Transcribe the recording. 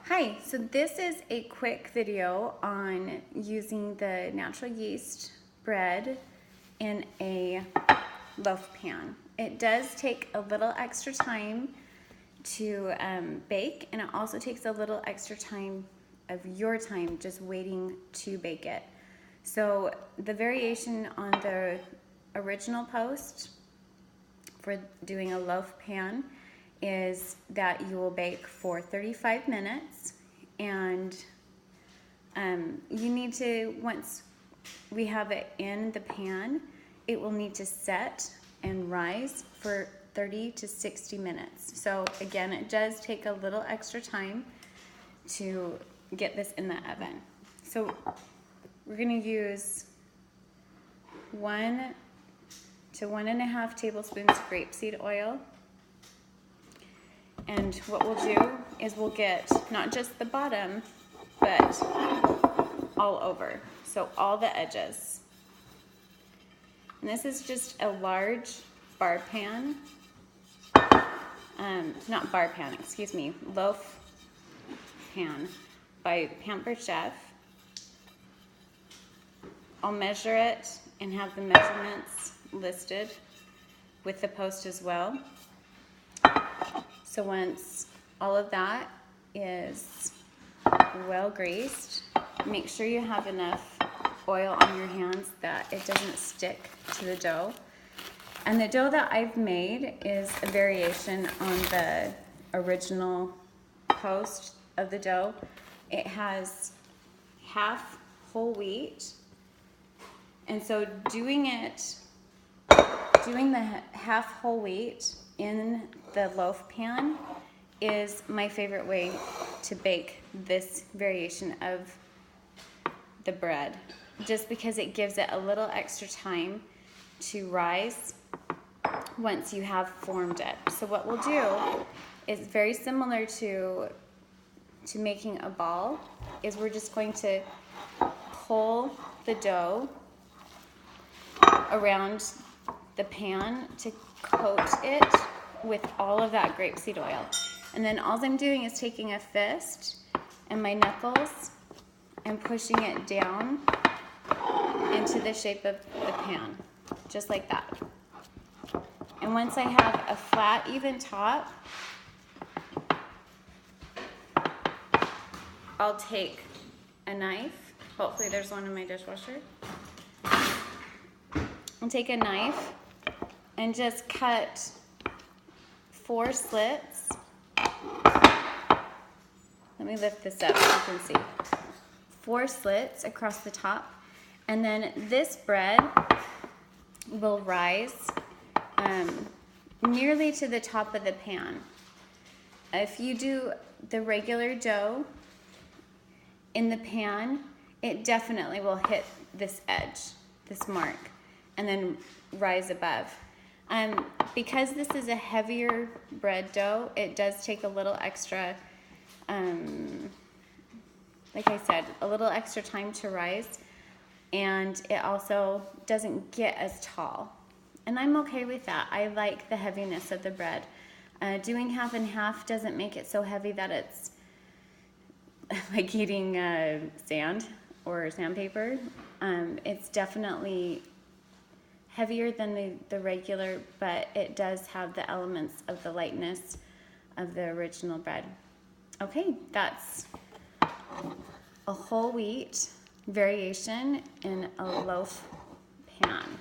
Hi, so this is a quick video on using the natural yeast bread in a loaf pan. It does take a little extra time to bake, and it also takes a little extra time of your time just waiting to bake it. So the variation on the original post for doing a loaf pan is that you will bake for 35 minutes, and you need to, once we have it in the pan, it will need to set and rise for 30 to 60 minutes. So again, it does take a little extra time to get this in the oven. So we're going to use 1 to 1.5 tablespoons of grapeseed oil. And what we'll do is we'll get not just the bottom, but all over. So all the edges. And this is just a large bar pan. Not bar pan, excuse me, loaf pan by Pampered Chef. I'll measure it and have the measurements listed with the post as well. So once all of that is well greased, make sure you have enough oil on your hands that it doesn't stick to the dough. And the dough that I've made is a variation on the original post of the dough. It has half whole wheat. And so doing the half whole wheat in the loaf pan is my favorite way to bake this variation of the bread, just because it gives it a little extra time to rise once you have formed it. So what we'll do is very similar to making a ball, is we're just going to pull the dough around the pan to coat it with all of that grapeseed oil. And then all I'm doing is taking a fist and my knuckles and pushing it down into the shape of the pan, just like that. And once I have a flat, even top, I'll take a knife. Hopefully there's one in my dishwasher. I'll take a knife and just cut 4 slits. Let me lift this up so you can see. 4 slits across the top. And then this bread will rise nearly to the top of the pan. If you do the regular dough in the pan, it definitely will hit this edge, this mark, and then rise above. Because this is a heavier bread dough, it does take a little extra, like I said, a little extra time to rise, and it also doesn't get as tall. And I'm okay with that. I like the heaviness of the bread. Doing half and half doesn't make it so heavy that it's like eating sand or sandpaper. It's definitely heavier than the regular, but it does have the elements of the lightness of the original bread. Okay, that's a whole wheat variation in a loaf pan.